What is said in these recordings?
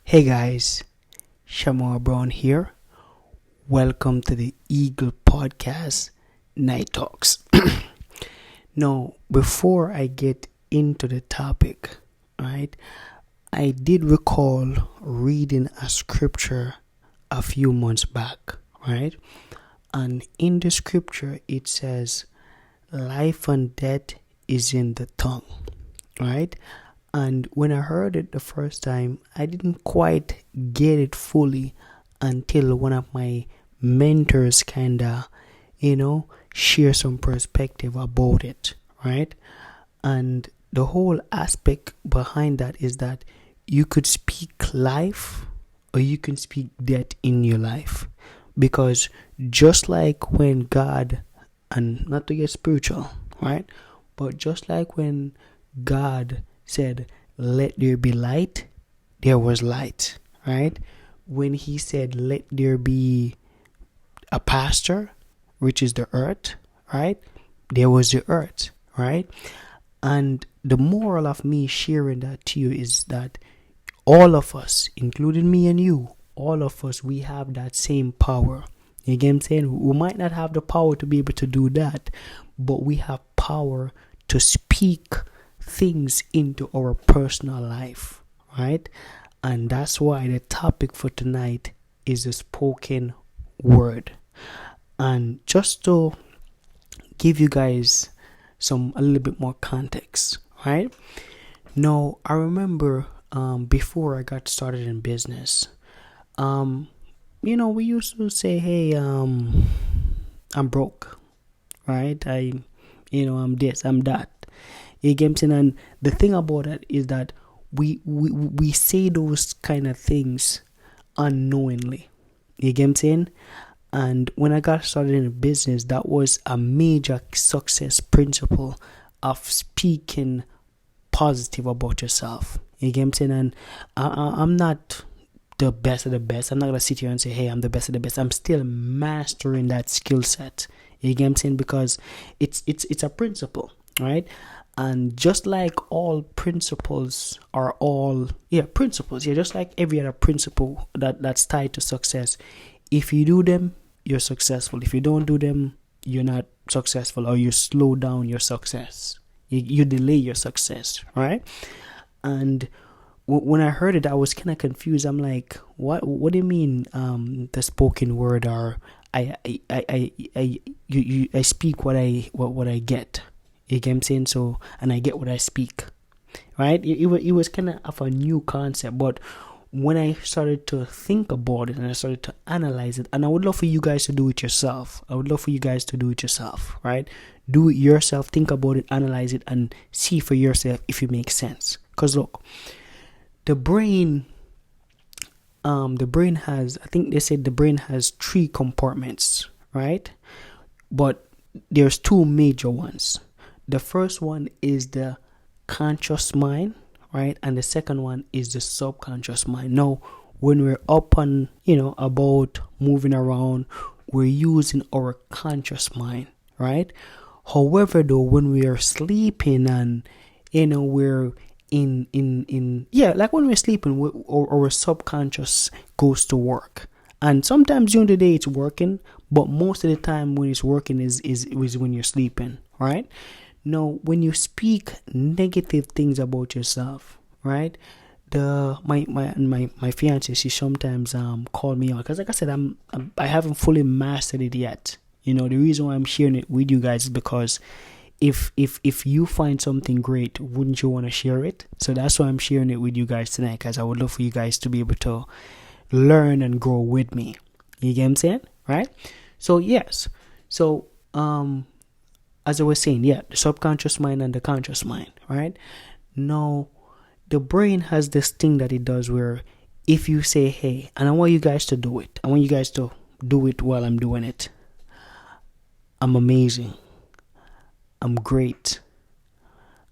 Hey guys, Shamar Brown here. Welcome to the Eagle Podcast Night Talks. Now, before I get into the topic, right, I did recall reading a scripture a few months back, right? And in the scripture, it says, life and death is in the tongue, right? And when I heard it the first time, I didn't quite get it fully until one of my mentors kinda, share some perspective about it, right? And the whole aspect behind that is that you could speak life or you can speak death in your life. Because just like when God, and not to get spiritual, right? But just like when God said, let there be light, there was light, right? When he said, let there be a pasture, which is the earth, right? There was the earth, right? And the moral of me sharing that to you is that all of us, including me and you, all of us, we have that same power. You get what I'm saying? We might not have the power to be able to do that, but we have power to speak things into our personal life, right? And that's why the topic for tonight is the spoken word. And just to give you guys a little bit more context, right? Now, I remember before I got started in business, we used to say, hey, I'm broke, right? I'm this, I'm that. You get what I'm saying? And the thing about that is that we say those kind of things unknowingly. You get what I'm saying? And when I got started in business, that was a major success principle of speaking positive about yourself. You get what I'm saying? And I'm not the best of the best. I'm not gonna sit here and say, hey, I'm the best of the best. I'm still mastering that skill set. You get what I'm saying? Because it's a principle, right? And just like all principles are principles, just like every other principle that's tied to success. If you do them, you're successful. If you don't do them, you're not successful, or you slow down your success. You delay your success, right? And when I heard it, I was kind of confused. I'm like, what do you mean the spoken word, or I speak what I get? You get what I'm saying? So, and I get what I speak, right? It was kind of a new concept, but when I started to think about it and I started to analyze it, and I would love for you guys to do it yourself. Right? Do it yourself, think about it, analyze it, and see for yourself if it makes sense. Because look, the brain has, I think they said the brain has 3 compartments, right? But there's 2 major ones. The first one is the conscious mind, right? And the second one is the subconscious mind. Now, when we're up and, about moving around, we're using our conscious mind, right? However, though, when we are sleeping and, we're like when we're sleeping, our subconscious goes to work. And sometimes during the day it's working, but most of the time when it's working is when you're sleeping, right? Now, when you speak negative things about yourself, right? My fiance, she sometimes called me out because, like I said, I haven't fully mastered it yet. The reason why I'm sharing it with you guys is because if you find something great, wouldn't you want to share it? So that's why I'm sharing it with you guys tonight, because I would love for you guys to be able to learn and grow with me. You get what I'm saying, right? So yes, as I was saying, the subconscious mind and the conscious mind, right? Now, the brain has this thing that it does where if you say, hey, and I want you guys to do it. I want you guys to do it while I'm doing it. I'm amazing. I'm great.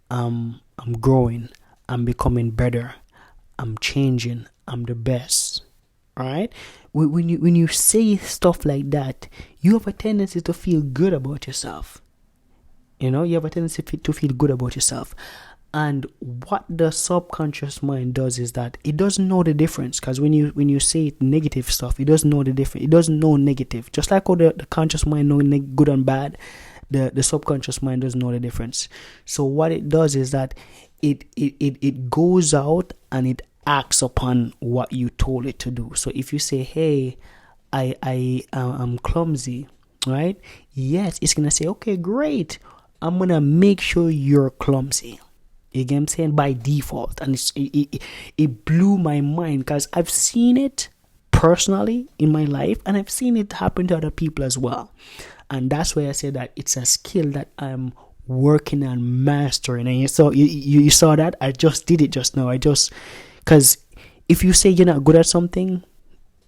I'm growing. I'm becoming better. I'm changing. I'm the best. All right? When you say stuff like that, you have a tendency to feel good about yourself. You have a tendency to feel good about yourself. And what the subconscious mind does is that it doesn't know the difference. Because when you say negative stuff, it doesn't know the difference. It doesn't know negative. Just like how the conscious mind knows good and bad, the subconscious mind doesn't know the difference. So what it does is that it goes out and it acts upon what you told it to do. So if you say, hey, I'm clumsy, right? Yes, it's gonna say, okay, great, I'm gonna make sure you're clumsy. You get what I'm saying? By default. And it blew my mind, because I've seen it personally in my life, and I've seen it happen to other people as well. And that's why I say that it's a skill that I'm working on mastering. And you saw that I just did it just now. Because if you say you're not good at something,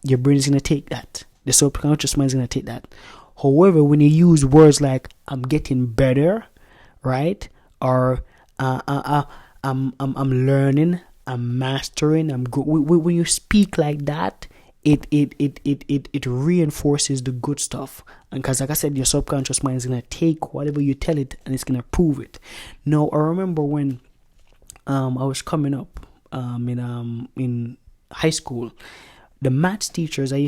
your brain is going to take that. The subconscious mind is going to take that. However, when you use words like I'm getting better, right? Or I'm learning, I'm mastering, I'm good. When you speak like that, it reinforces the good stuff. And because, like I said, your subconscious mind is gonna take whatever you tell it and it's gonna prove it. Now, I remember when I was coming up in high school, the maths teachers, they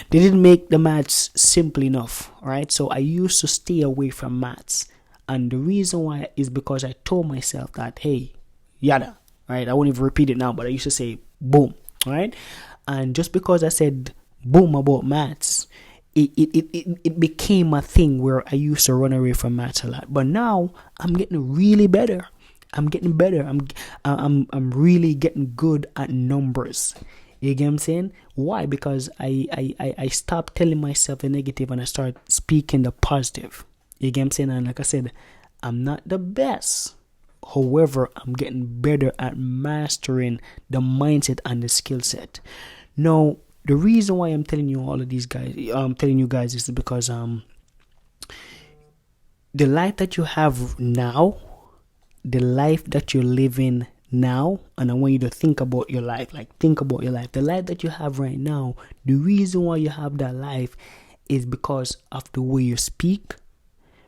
didn't make the maths simple enough, right? So I used to stay away from maths. And the reason why is because I told myself that, hey, yada, right? I won't even repeat it now, but I used to say boom, right? And just because I said boom about maths, it became a thing where I used to run away from maths a lot. But now I'm getting really better. I'm getting better. I'm really getting good at numbers. You get what I'm saying? Why? Because I stopped telling myself the negative and I start speaking the positive. You get what I'm saying? And like I said, I'm not the best. However, I'm getting better at mastering the mindset and the skill set. Now, the reason why I'm telling you all of these guys, is because the life that you have now, the life that you're living now, and I want you to think about your life. The life that you have right now, the reason why you have that life is because of the way you speak.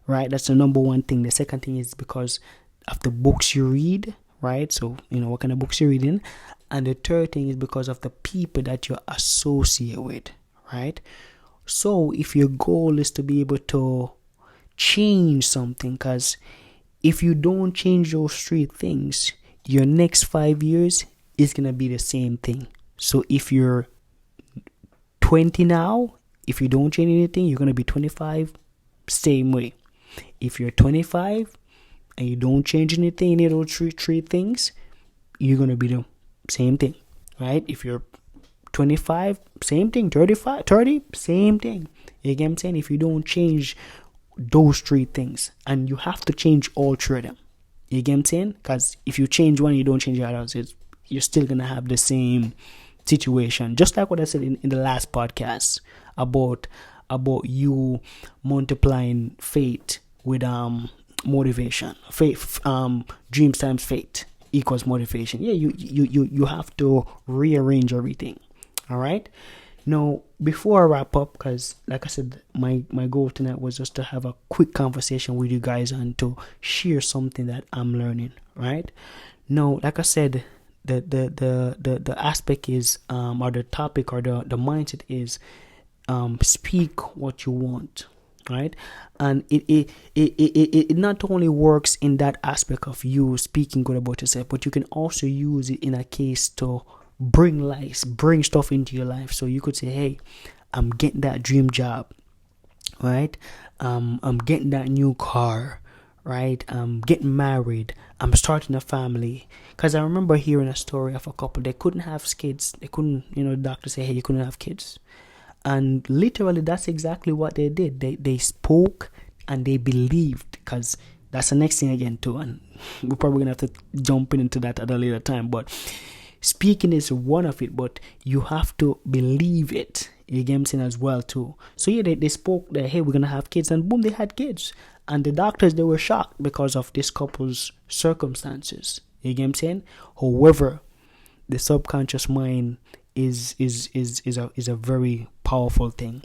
Right, that's the number one thing. The second thing is because of the books you read, right? So, what kind of books you're reading. And the third thing is because of the people that you associate with, right? So, if your goal is to be able to change something, because if you don't change those three things, your next 5 years is going to be the same thing. So, if you're 20 now, if you don't change anything, you're going to be 25, same way. If you're 25 and you don't change anything, any of those three things, you're going to be the same thing, right? If you're 25, same thing. 35, 30, same thing. You get what I'm saying? If you don't change those three things, and you have to change all three of them. You get what I'm saying? Because if you change one, you don't change the others, you're still going to have the same situation. Just like what I said in the last podcast about you multiplying faith with motivation. Faith, dreams times faith equals motivation. Yeah, you have to rearrange everything. All right. Now, before I wrap up, because like I said, my goal tonight was just to have a quick conversation with you guys and to share something that I'm learning. Right. Now, like I said, the aspect is or the topic or the mindset is speak what you want, right? And it not only works in that aspect of you speaking good about yourself, but you can also use it in a case to bring stuff into your life. So you could say, hey, I'm getting that dream job, right? I'm getting that new car, right? I'm getting married, I'm starting a family. Because I remember hearing a story of a couple, they couldn't have kids. They couldn't, the doctor said, hey, you couldn't have kids. And literally, that's exactly what they did. They spoke and they believed, because that's the next thing again too. And we're probably going to have to jump into that at a later time. But speaking is one of it, but you have to believe it. You get what I'm saying as well too. So yeah, they spoke that, hey, we're going to have kids. And boom, they had kids. And the doctors, they were shocked because of this couple's circumstances. You get what I'm saying? However, the subconscious mind is a very powerful thing,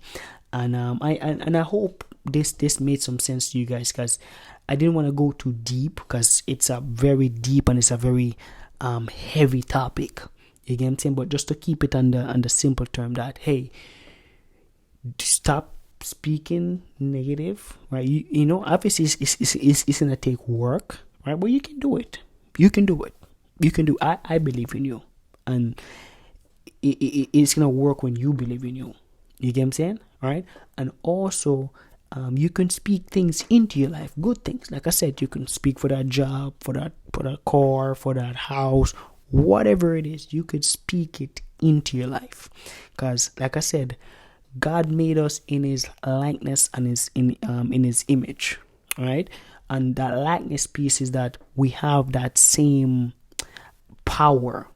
and I hope this made some sense to you guys, because I didn't want to go too deep because it's a very deep and it's a very heavy topic. You get what I'm saying? But just to keep it on the simple term that, hey, stop speaking negative, right? You know, obviously it's gonna take work, right? But you can do it. You can do it. You can do. I believe in you, and it's gonna work when you believe in you. You get what I'm saying, right? And also, you can speak things into your life, good things. Like I said, you can speak for that job, for that car, for that house, whatever it is. You could speak it into your life, because, like I said, God made us in His likeness and in His image, right? And that likeness piece is that we have that same power.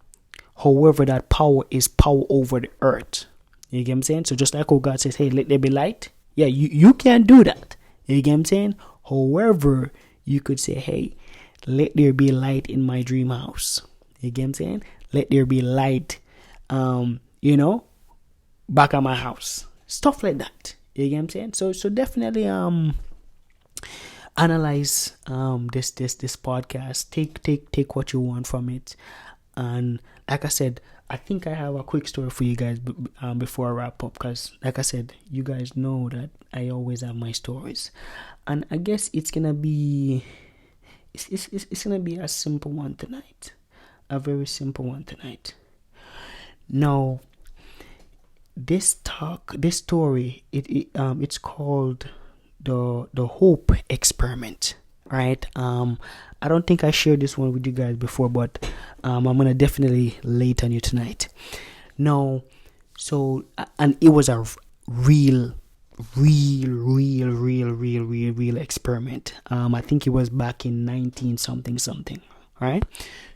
However, that power is power over the earth. You get what I'm saying? So just like how God says, hey, let there be light. Yeah, you can't do that. You get what I'm saying? However, you could say, hey, let there be light in my dream house. You get what I'm saying? Let there be light, back at my house. Stuff like that. You get what I'm saying? So definitely analyze this podcast. Take what you want from it. And like I said, I think I have a quick story for you guys before I wrap up, because like I said, you guys know that I always have my stories, and I guess it's gonna be gonna be a simple one tonight, a very simple one tonight. Now, this story, it's called the Hope Experiment, right? I don't think I shared this one with you guys before, but I'm gonna definitely lay it on you tonight. Now, so, and it was a real experiment. I think it was back in 19 something, right?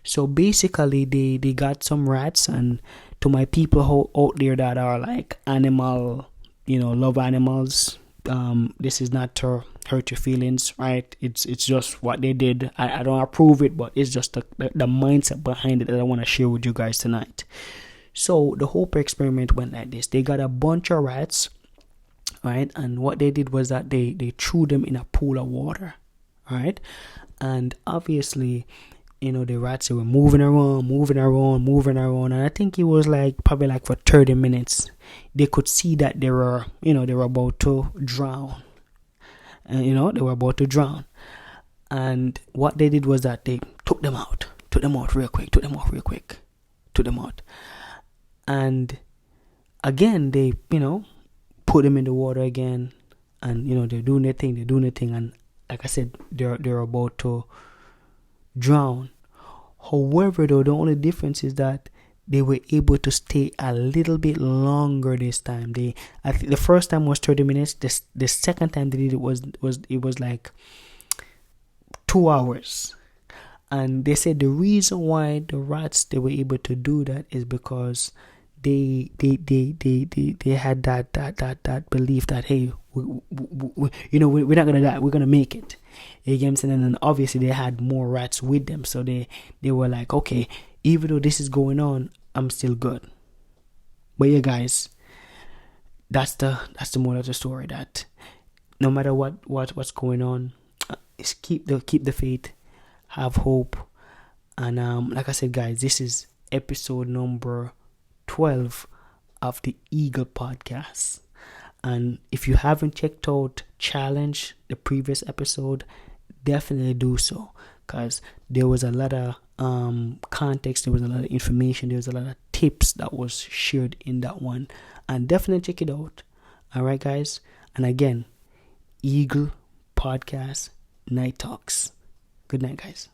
So basically, they got some rats, and to my people out there that are like animal, love animals, this is not to hurt your feelings, right? It's just what they did. I don't approve it, but it's just the mindset behind it that I want to share with you guys tonight. So the Hope Experiment went like this. They got a bunch of rats, right? And what they did was that they threw them in a pool of water, right? And obviously, the rats, they were moving around, and I think it was probably for 30 minutes. They could see that they were about to drown. They were about to drown. And what they did was that they took them out real quick. And again, they, put them in the water again, and, they're doing their thing. And like I said, they're about to drown. However, though, the only difference is that they were able to stay a little bit longer this time. I think the first time was 30 minutes. The second time they did it was like 2 hours. And they said the reason why the rats, they were able to do that is because they had that belief that, hey, we're not gonna die, we're gonna make it. You get what I'm saying? And then obviously they had more rats with them, so they were like, okay, even though this is going on, I'm still good. But yeah, guys, that's the moral of the story, that no matter what's going on, is keep the faith, have hope. And like I said, guys, this is episode number 12 of the Eagle Podcast. And if you haven't checked out Challenge, the previous episode, definitely do so, because there was a lot of context, there was a lot of information, there was a lot of tips that was shared in that one, and definitely check it out. Alright, guys, and again, Eagle Podcast Night Talks. Good night, guys.